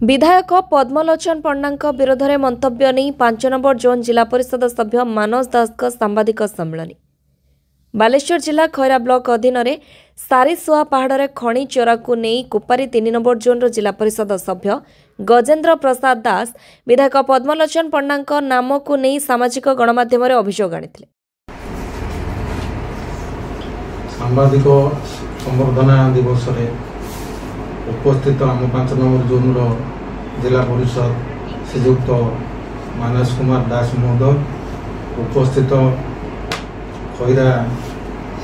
विधायक पद्मलोचन पंडा विरोध में मंतव्य नहीं 5 नंबर जोन जिला परिषद सभ्य मानस दास सांबादिक सम्मेलन। बालेश्वर जिला खैरा ब्लॉक अधीन में सारीसुआ पहाड़ खनि चोरा को नहीं कुपारी 3 नंबर जोन जिला परिषद सभ्य गजेन्द्र प्रसाद दास विधायक पद्मलोचन पंडा नाम को नहीं सामाजिक गणमाध्यम अभियोग आनी। सांबादिक संवर्धना दिवस रे उपस्थित आम 5 नंबर जोन जिला परिषद श्रीजुक्त मानस कुमार दास महोदय उपस्थित खैरा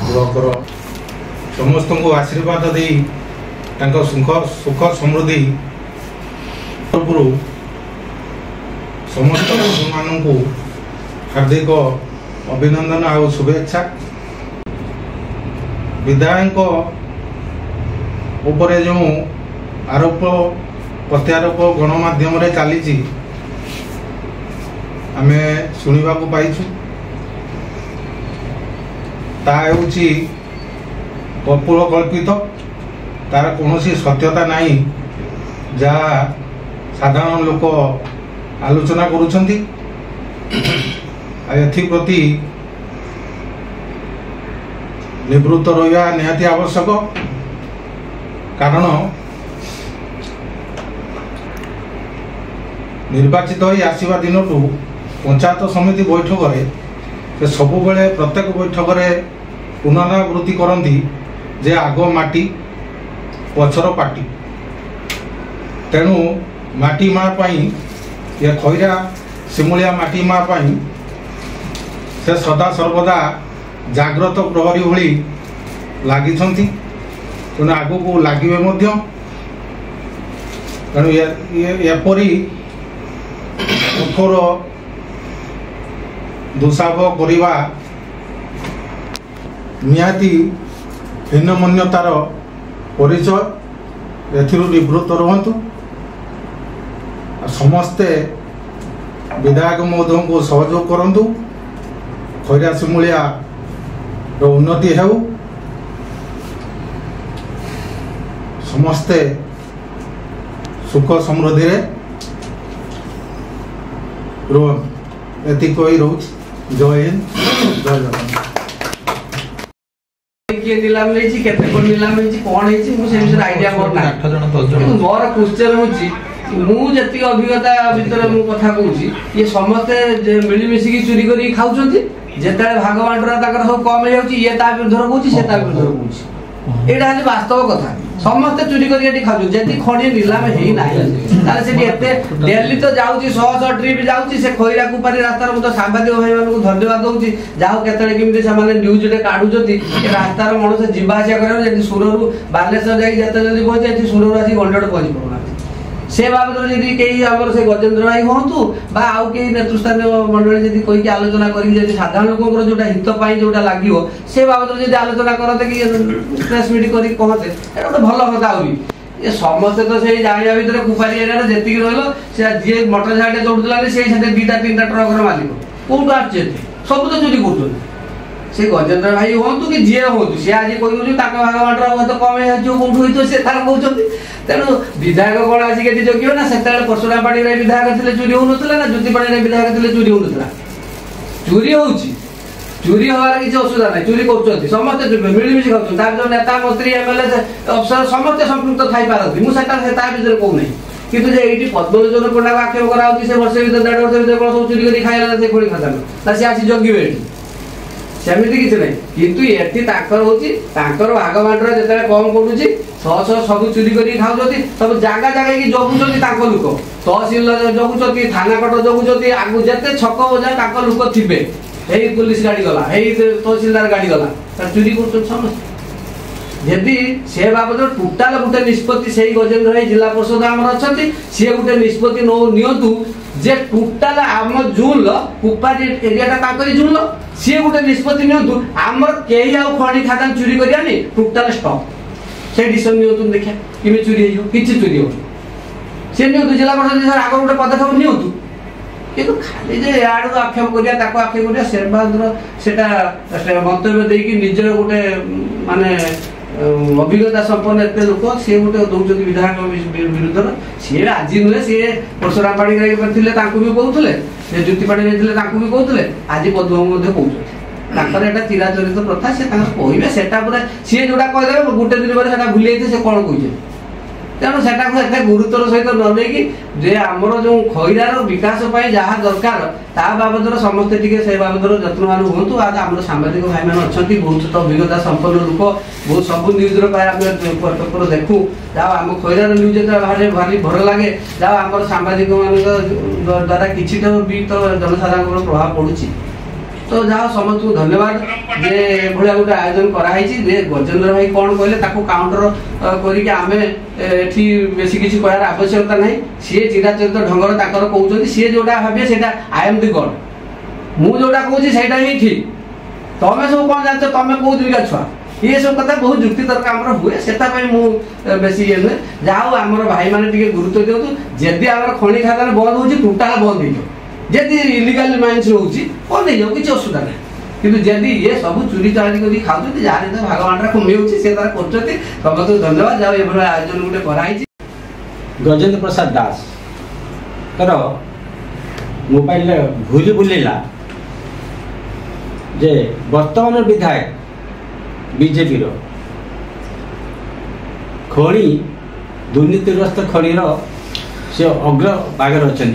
ब्लॉक समस्त को आशीर्वाद दे सुख समृद्धि समस्त मान को हार्दिक अभिनंदन और शुभेच्छा। विधायक उपरे जो आरोप प्रत्यारोप गणमाध्यम चली आम शुणा पाई कपूर कल्पित तार कौन सत्यता नहीं जहाँ साधारण लोक आलोचना करुछंती। एप्रति निवृत्त रहा निहाती आवश्यक कारण निर्वाचित हो आसवा दिन पंचायत समिति बैठक से सब बेले प्रत्येक बैठक में पुनरावृत्ति करती जे आग माटी पछर पाटी तेणु माटी माँ ये खैरा सिमुलिया माटी माँ से सदा सर्वदा जाग्रत प्रहरी भली लगी तेणु आग को लगे तेणु एपरी कठोर दुस्साह करवा निहाती हीनमन्यतार परिचय निवृत्त रुहतु। समस्ते विधायक महोदय को सहयोग करंतु खैरा सिमुलिया उन्नति है समस्ते सुख समृद्धि एतिक ही रोच। जय हिंद जय जगन्नाथ। नीलाम लेछि केते कोन नीलाम लेछि कोन हेछि मु से विषय आईडिया मोर ना 8 जण 10 जण मोर क्वेश्चन होछि मु जति अभिज्ञता भीतर मु कथा कहूछि ये समस्त मिली मिसी की चोरी करी खाउछंती जेता भाग बांटरा ताकर सब कम हो जाउछि ये ता विरुद्ध कहूछि से ता विरुद्ध कहूछि एटा है वास्तव कथा समस्त चोरी करी एटी खाउछ जति खणी नीलाम हेई नाही ताले से एते दिल्ली तो जाउछि 100 ट्रिप जाउछि से खैरा कुपारी रास्ता मु तो सांबादिक भाई मान को धन्यवाद दउछि जाउ केतले किमिति से माने न्यूज रे काढुछंती ए रास्ता रो मनुष्य जिबा आसिया करे जेति सुररु बालेश्वर जाई जते जल्दी पहुंचे एति सुररु आसी गंडड पहुंची पड़ना से बाबद यदि कई आमर से गजेन्द्र भाई हूँ बा आउ कई नेतृस्थानीय मंडली जब कहीकि आलोचना करी साधारण लोक जोटा हित जोटा लगे से बाबद जब आलोचना करते कि प्रेस मीट कर कहते गोटे भल कथा ये समस्ते तो से जाना भितर कुपारी एरिया जी रहा जी मोटर साइड चढ़ुला से 2टा 3टा ट्रक मालिक कौटू आ सब तो चोरी कर से गजेन्द्र भाई हूँ कि जी हूँ सी आज कह भाग बांटर हूँ कम कौटू से तार कहते तेणु विधायक कौन आसिक जगियो ना से परशुरामपाड़ी विधायक थे चोरी होना ना ज्योतिपाड़ी विधायक थे चोरी होना चोरी होची चोरी हमारे किसी असुविधा ना चोरी कर समस्ते मिलमिशी खाऊ नेता मंत्री एमएलए अफसर समस्ते संपृक्त थी पारती मुझे कहूना किंतु ये पद्मलोचन पंडा को आक्षेप कराऊँ से वर्ष भर 1.5 वर्ष भर सब चोरी कर खाइला से खोली खाता सी आसी जगिबे सेमती किसी ना किंतु एटी भाग बांटर जिते कम करुच्ची 100 सब चोरी कर खाऊँ सब जगह जगह की जगुं लोक तहसिल जगुं थाना कट जगुं आगु जिते छक बजा लोक थे यही पुलिस गाड़ी गला यही तहसिलदार गाड़ी गला चोरी कर समस्त यदि से बाबद टोटाल गोटे निष्पत्ति से गजेन्द्र भाई जिला परिषद आमर अच्छा सी गोटे निष्पत्ति नियंतु जे टोटाल आम जून कुपारी एरिया जून सी गोटे निष्पत्ति नियंतु आमर कई खणी खादान चोरी करियानी टोटाल स्टॉप से डिसीजन नियंतु देखिए किमे चोरी हो किछि चोरी हो से नियंतु जिला परिषद सर आगे गोटे पदक्षेप नियंतु किंतु खाली जे यार आक्षेप करिया ताको आक्षेप करिया सेटा मंतव्य देकी निजर गोटे माने अभिज्ञता संपन्न एत लोक सी गोटे दौरान विधायक विरुद्ध सी आज नुहे सी परशुराम पाड़ी भी कहते ज्योति पाड़ी भी कहते आज पद्म कहते चिराचरित प्रथा से कहे से सी जोटा कहीदे गोटे दिन पर भूली जाते कौन कहे तेणु से गुरुत्वर सहित न नहीं जे आमर जो खईरार विकास जहाँ दरकार ता बाबद समस्ते टी से बाबद जत्नवान हूँ आज आम सांबादिक भाई मैंने अच्छा बहुत अभिज्ञता संपन्न लोक बहुत सब न्यूज पेपर देखू जहाँ आम खईरार न्यूज भारी भारी भल लगे जहाँ आम सांबादिक मान द्वारा किसी भी तो जनसाधारण प्रभाव पड़ुची तो जहाँ समस्त को धन्यवाद जे भाया गोटे आयोजन कराई जे गजेंद्र भाई कौन कहले काउंटर करके आम एठी बेसी किसी कहर आवश्यकता नहीं सी चिराचरित ढंगर कहते सी जोटा भावे से आई एम दि गॉड मु जोटा कहूँ से ही ठीक तमें सब कौन जानते तुम कौ दुर्गा छुआ ये सब कथा बहुत जुक्ति तर्क आम हुए से बेसी ये नुहे जहाँ आम भाई मैंने गुरुत्व दिखाँ जदि आम खनि खादान बंद हो टोटाल बंद हो जदि इलिगाल माइंस रोचे बंद हो किसी असुविधा ना किंतु जदि ये सब चोरी चारी कर खाऊ जहाँ तो भागवानटा कमी होती से तार कर समस्त धन्यवाद जहाँ ये आयोजन गोटे कराई गजेंद्र प्रसाद दास तर मोबाइल भूली बुलेला जे वर्तमान विधायक बीजेपी खनि दुर्नीतिग्रस्त खनिर से अग्र भागे अच्छा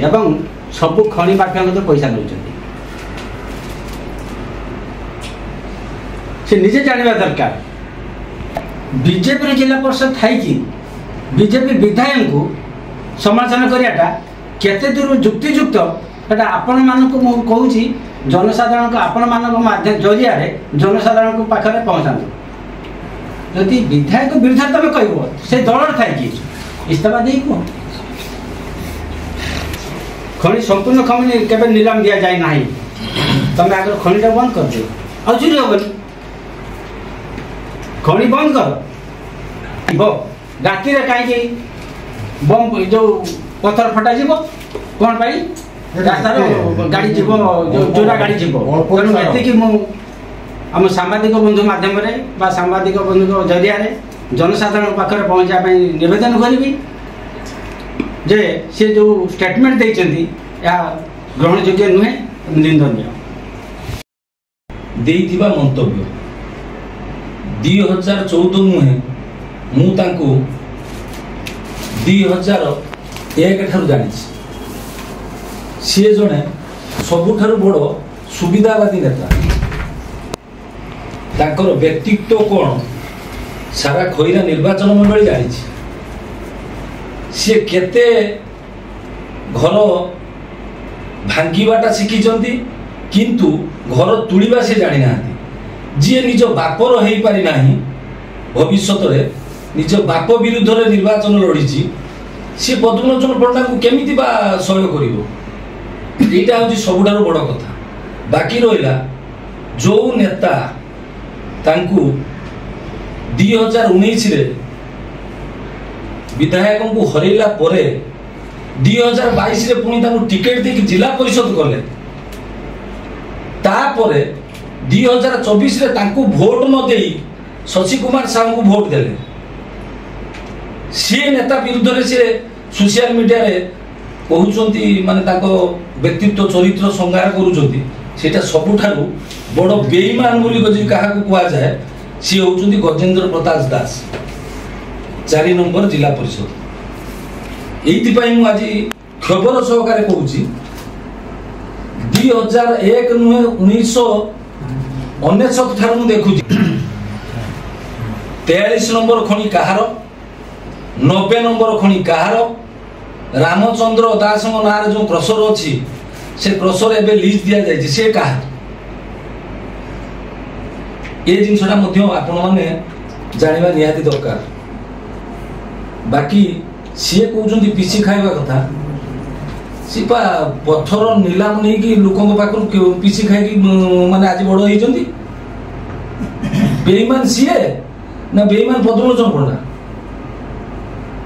सबू खनि माफिया तो पैसा नौ से निजे जानवा दरकार बीजेपी जिला परिषद थी बीजेपी विधायक को समालोचना कराटा केते दूर जुक्तियुक्त एटा आपण मानक मु कहूँ जनसाधारण को आपण मानक माध्यम जरिया जनसाधारण को पाखे पहुँचा जदि विधायक विरुद्ध तुम कह से दल थी इस्तीफा दे कह खनि संपूर्ण खनि केवल नीलाम दिया जाए ना तुम आगे खनिटा बंद कर दे और चुरी हेनी खनि बंद कर राति कहीं बम जो पत्थर फटा जीव कौन पाई रास्तार गाड़ी जीव जोरा गाड़ी जीव तेणु एति आम सांबादिक बंधु मध्यम सांबादिक बंधु जरिया जनसाधारण पाखे पहुँचा निवेदन करी जे से जो स्टेटमेंट देइछन्ती या ग्रहण योग्य नुहे निंदनीय देइथिबा मंतव्य 2014 नुहे मु तांको 2001 ठारू जानी सी जड़े सबुठारू बड़ सुविधावादी नेता तांकर व्यक्तित्व कौन सारा खईरा निर्वाचन मंडली जानी सी केते घर भांगीबाटा शिखिचंती किंतु घर तुलिबा से जानी ना जी निज बापर हो पारि नाही भविष्यत रे निज बाप विरुद्ध रे निर्वाचन लड़ी सी पद्मलोचन पंडा को केमिति बा सहयोग करिवो एटा होची सबुठारो बड़ कथा बाकी रहिला जो नेता तांकू 2019 रे विधायक को हरैला परे 2022 रे पुणी तांकू टिकेट दे जिला परिषद कले तापरे 2024 रे तांकू वोट न देई शशि कुमार साहू को वोट देले सी नेता विरुद्ध रे से सोशल मीडिया रे कहउचंती माने ताको व्यक्तित्व चरित्र संहार करूचंती सेटा सबुठारू बड़ बेईमान बोली गजी काहा को कुआ जाए सी होउचंती गजेंद्र प्रसाद दास 4 नंबर जिला परिषद एइथिपाई मु आज खबर सहकारे कहूची 2001 नुहे 1999 ठार मु देखुची 43 नंबर खणी कहार 90 नंबर खणी कहार रामचंद्र दास नार जो क्रसर अच्छी से क्रसर एबे लीज दिया जाय से कहा ये जिनसटा मध्य आपण माने जानिबा निहाती दरकार बाकी सीए कहउचंती पीसी खाइबा कथा सिपा पत्थर नीलाम नहीं कि लोकों पाखरु पीसी खाई माने आज बड़ होइचंती बेईमान सीए ना बेईमान पद्मलोचन पंडा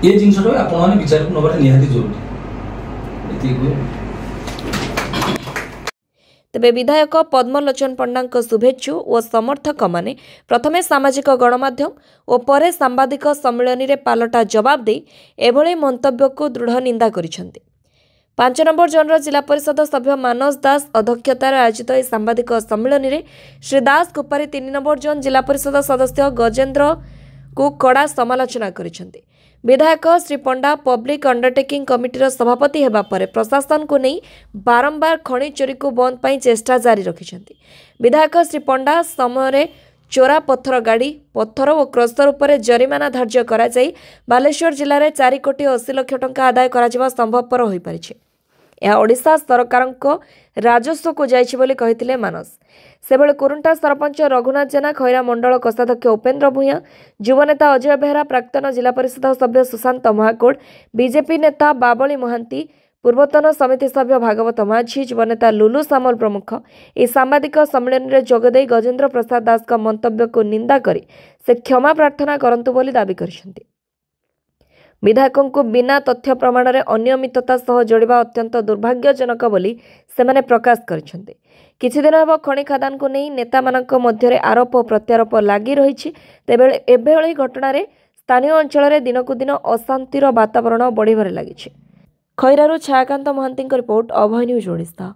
ये जिनसटा आपण माने विचार नबार निहाती जरूरी। तेबे विधायक पद्मलोचन पंडा शुभेच्छु और समर्थक माने प्रथमे सामाजिक गणमाध्यम और परे सांबादिक सम्मेलन में पालटा जवाब दे एभली मंतव्य को दृढ़ निंदा करिसेंति। 5 नंबर जोन जिला परिषद सभ्य मानस दास अध्यक्षतार आयोजित यह सांबादिक सम्मेलन में श्री दास कुपारी 3 नंबर जोन जिला परिषद सदस्य गजेंद्र को कड़ा समालोचना करिसेंति। विधायक श्री पंडा पब्लिक अंडरटेकिंग कमिटीर सभापति हेबा परे प्रशासन को नहीं बारंबार खनि चोरी को बंद पाई चेष्टा जारी रखिसेंति। विधायक श्री पंडा समय चोरा पत्थर गाड़ी पत्थर और क्रसर उपरे जरिमाना धार्य करा जाई बालेश्वर जिले में 4 कोटी 80 लाख टंका आदाय करा संभवपर हो पारिछे। यह ओडिशा सरकार राजस्व को जाइछि बोली कहिथिले मानस। सेबळे कुरुंटा सरपंच रघुनाथ जेना, खैरा मंडल कोषाध्यक्ष उपेन्द्र भूया, युवनेता अजय बेहरा, प्राक्तन जिला परिषद सभ्य सुशांत महाकोड, बीजेपी नेता बाबली महांती, पूर्वतन समिति सभ्य भागवत माझी, युवनेता लुलु सामल प्रमुख इस सांबादिक सम्मेलन में जोगदे गजेंद्र प्रसाद दास का मंतव्य को निंदा करी से क्षमा प्रार्थना करंतु बोली दाबी करिसेंति। विधायकों को बिना तथ्य प्रमाण में अनियमितता सह जोड़िबा अत्यंत दुर्भाग्यजनक बोली सेमाने प्रकाश करिसेंति। किछि दिन हेब खनि खादान को नहीं नेता मानक मध्यरे आरोप प्रत्यारोप लागी रहिछि। तेबेले एभଳି घटनारे स्थानीय अंचल में दिनकु दिन अशांतिर वातावरण बढ़िबारे लागिछि। खैरारू छायाकांत महांती रिपोर्ट, अभय न्यूज ओडिशा।